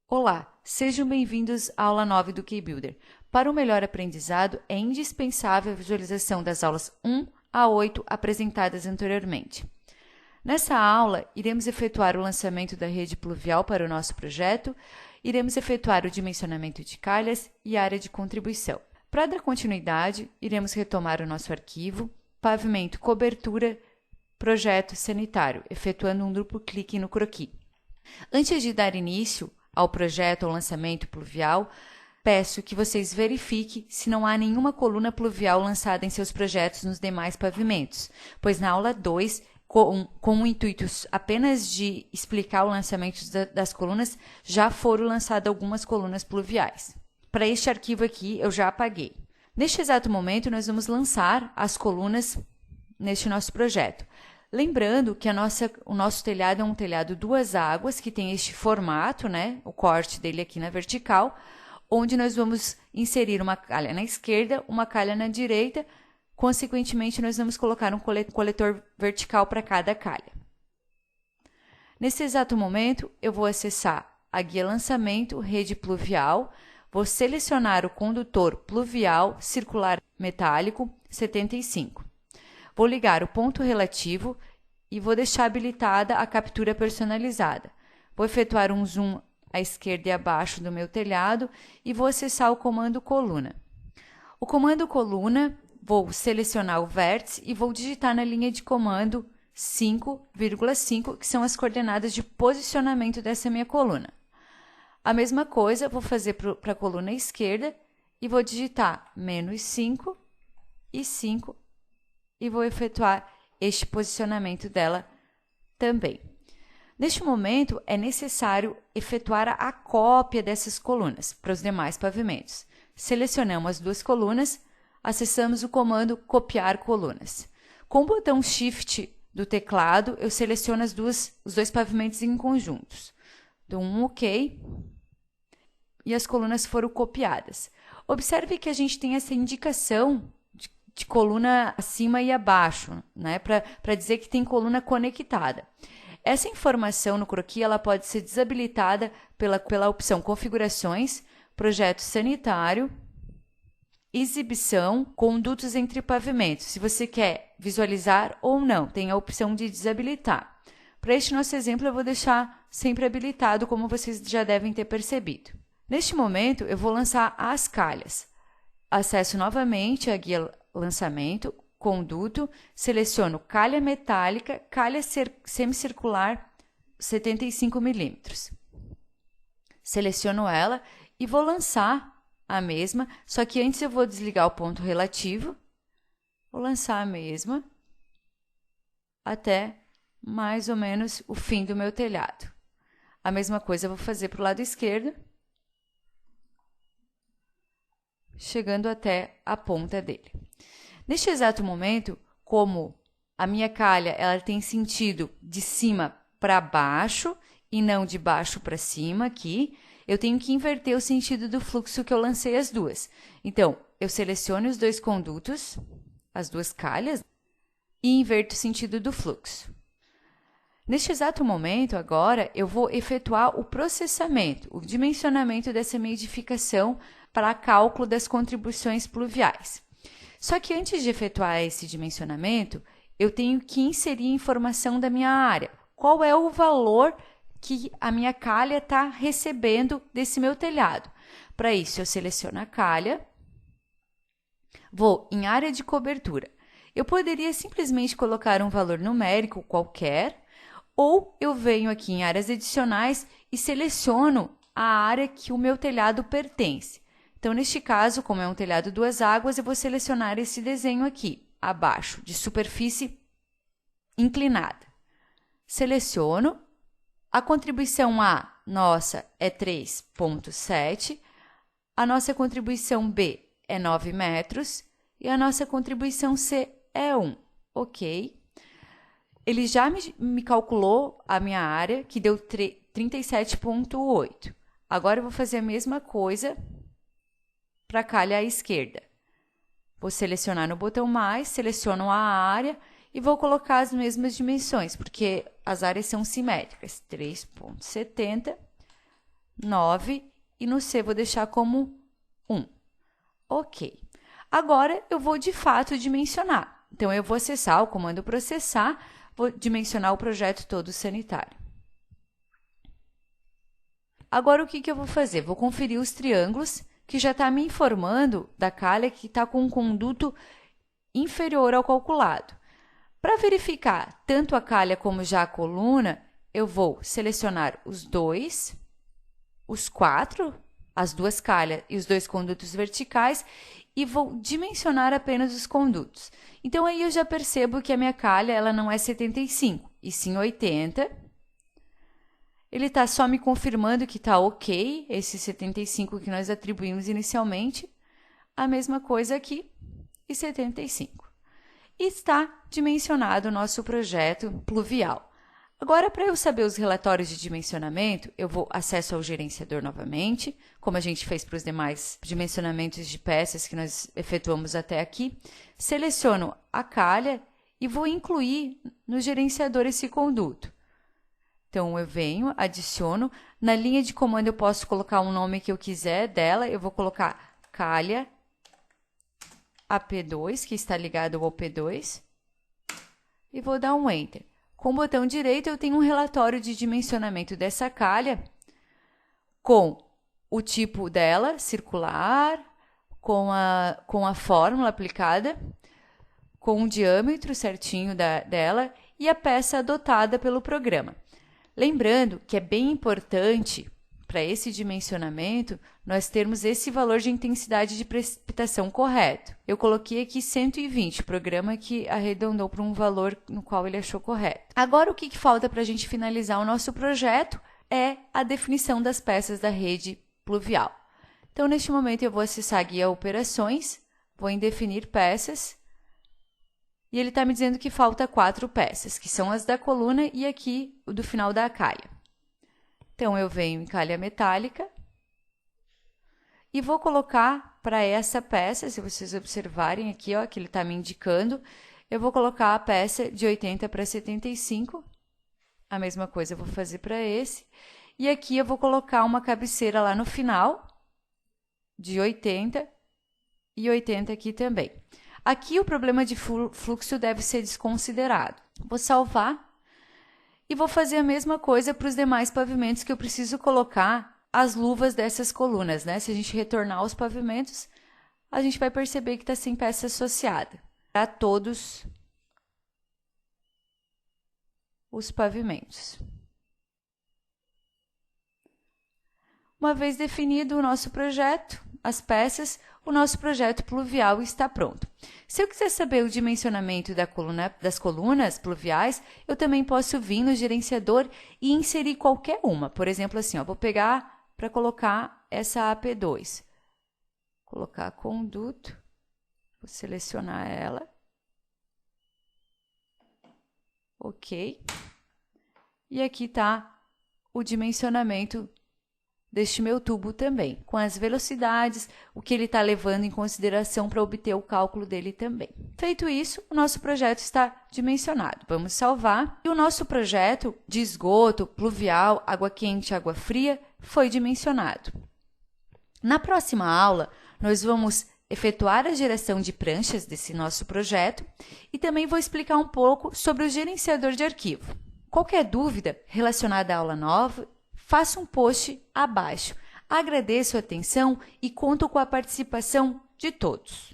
Olá, sejam bem-vindos à aula 9 do KeyBuilder. Para o melhor aprendizado, é indispensável a visualização das aulas 1 a 8 apresentadas anteriormente. Nessa aula, iremos efetuar o lançamento da rede pluvial para o nosso projeto, iremos efetuar o dimensionamento de calhas e área de contribuição. Para dar continuidade, iremos retomar o nosso arquivo, pavimento, cobertura, projeto sanitário, efetuando um duplo clique no croquis. Antes de dar início ao projeto ou lançamento pluvial, peço que vocês verifiquem se não há nenhuma coluna pluvial lançada em seus projetos nos demais pavimentos, pois na aula 2, com o intuito apenas de explicar o lançamento das colunas, já foram lançadas algumas colunas pluviais. Para este arquivo aqui, eu já apaguei. Neste exato momento, nós vamos lançar as colunas neste nosso projeto. Lembrando que o nosso telhado é um telhado duas águas, que tem este formato, né? O corte dele aqui na vertical, onde nós vamos inserir uma calha na esquerda, uma calha na direita. Consequentemente, nós vamos colocar um coletor vertical para cada calha. Nesse exato momento, eu vou acessar a guia lançamento, rede pluvial, vou selecionar o condutor pluvial circular metálico 75. Vou ligar o ponto relativo e vou deixar habilitada a captura personalizada. Vou efetuar um zoom à esquerda e abaixo do meu telhado e vou acessar o comando coluna. O comando coluna, vou selecionar o vértice e vou digitar na linha de comando 5,5, que são as coordenadas de posicionamento dessa minha coluna. A mesma coisa vou fazer para a coluna esquerda e vou digitar -5 e 5 e vou efetuar este posicionamento dela também. Neste momento, é necessário efetuar a cópia dessas colunas para os demais pavimentos. Selecionamos as duas colunas, acessamos o comando copiar colunas. Com o botão Shift do teclado, eu seleciono os dois pavimentos em conjuntos. Dou um OK e as colunas foram copiadas. Observe que a gente tem essa indicação de coluna acima e abaixo, né? Para dizer que tem coluna conectada. Essa informação no croquis ela pode ser desabilitada pela opção Configurações, Projeto Sanitário, Exibição, Condutos entre pavimentos. Se você quer visualizar ou não, tem a opção de desabilitar. Para este nosso exemplo, eu vou deixar sempre habilitado, como vocês já devem ter percebido. Neste momento, eu vou lançar as calhas. Acesso novamente a guia lançamento, conduto, seleciono calha metálica, calha semicircular 75 mm. Seleciono ela e vou lançar a mesma, só que antes eu vou desligar o ponto relativo, vou lançar a mesma até mais ou menos o fim do meu telhado. A mesma coisa eu vou fazer para o lado esquerdo, chegando até a ponta dele. Neste exato momento, como a minha calha ela tem sentido de cima para baixo e não de baixo para cima aqui, eu tenho que inverter o sentido do fluxo que eu lancei as duas. Então, eu seleciono os dois condutos, as duas calhas, e inverto o sentido do fluxo. Neste exato momento, agora, eu vou efetuar o processamento, o dimensionamento dessa minha edificação para cálculo das contribuições pluviais. Só que antes de efetuar esse dimensionamento, eu tenho que inserir a informação da minha área. Qual é o valor que a minha calha está recebendo desse meu telhado? Para isso, eu seleciono a calha, vou em área de cobertura. Eu poderia simplesmente colocar um valor numérico qualquer, ou eu venho aqui em áreas adicionais e seleciono a área que o meu telhado pertence. Então, neste caso, como é um telhado duas águas, eu vou selecionar esse desenho aqui, abaixo, de superfície inclinada. Seleciono. A contribuição A, nossa, é 3,7. A nossa contribuição B é 9 metros. E a nossa contribuição C é 1. Ok. Ele já me calculou a minha área, que deu 37,8. Agora, eu vou fazer a mesma coisa para a calha à esquerda. Vou selecionar no botão mais, seleciono a área e vou colocar as mesmas dimensões, porque as áreas são simétricas, 3,70 9 e no C vou deixar como 1. Ok. Agora, eu vou de fato dimensionar. Então, eu vou acessar o comando processar, vou dimensionar o projeto todo sanitário. Agora, o que eu vou fazer? Vou conferir os triângulos, que já está me informando da calha que está com um conduto inferior ao calculado. Para verificar tanto a calha como já a coluna, eu vou selecionar os dois, os 4, as duas calhas e os 2 condutos verticais e vou dimensionar apenas os condutos. Então, aí eu já percebo que a minha calha ela não é 75, e sim 80. Ele está só me confirmando que está ok, esse 75 que nós atribuímos inicialmente. A mesma coisa aqui, e 75. E está dimensionado o nosso projeto pluvial. Agora, para eu saber os relatórios de dimensionamento, eu vou acesso ao gerenciador novamente, como a gente fez para os demais dimensionamentos de peças que nós efetuamos até aqui. Seleciono a calha e vou incluir no gerenciador esse conduto. Então, eu venho, adiciono. Na linha de comando, eu posso colocar um nome que eu quiser dela. Eu vou colocar calha AP2, que está ligado ao P2, e vou dar um Enter. Com o botão direito, eu tenho um relatório de dimensionamento dessa calha com o tipo dela, circular, com a fórmula aplicada, com o diâmetro certinho dela e a peça adotada pelo programa. Lembrando que é bem importante, para esse dimensionamento, nós termos esse valor de intensidade de precipitação correto. Eu coloquei aqui 120, o programa que arredondou para um valor no qual ele achou correto. Agora, o que falta para a gente finalizar o nosso projeto é a definição das peças da rede pluvial. Então, neste momento, eu vou acessar a guia operações, vou em definir peças, e ele está me dizendo que falta 4 peças, que são as da coluna e aqui o do final da calha. Então, eu venho em calha metálica e vou colocar para essa peça, se vocês observarem aqui, ó, que ele está me indicando, eu vou colocar a peça de 80 para 75, a mesma coisa eu vou fazer para esse, e aqui eu vou colocar uma cabeceira lá no final, de 80 e 80 aqui também. Aqui o problema de fluxo deve ser desconsiderado. Vou salvar. E vou fazer a mesma coisa para os demais pavimentos que eu preciso colocar as luvas dessas colunas, né? Se a gente retornar aos pavimentos, a gente vai perceber que está sem peça associada para todos os pavimentos. Uma vez definido o nosso projeto, as peças, o nosso projeto pluvial está pronto. Se eu quiser saber o dimensionamento das colunas pluviais, eu também posso vir no gerenciador e inserir qualquer uma. Por exemplo, assim, ó, vou pegar para colocar essa AP2. Colocar conduto, vou selecionar ela. Ok. E aqui está o dimensionamento deste meu tubo também, com as velocidades, o que ele está levando em consideração para obter o cálculo dele também. Feito isso, o nosso projeto está dimensionado. Vamos salvar. E o nosso projeto de esgoto, pluvial, água quente, água fria, foi dimensionado. Na próxima aula, nós vamos efetuar a geração de pranchas desse nosso projeto e também vou explicar um pouco sobre o gerenciador de arquivo. Qualquer dúvida relacionada à aula nova, faça um post abaixo. Agradeço a atenção e conto com a participação de todos.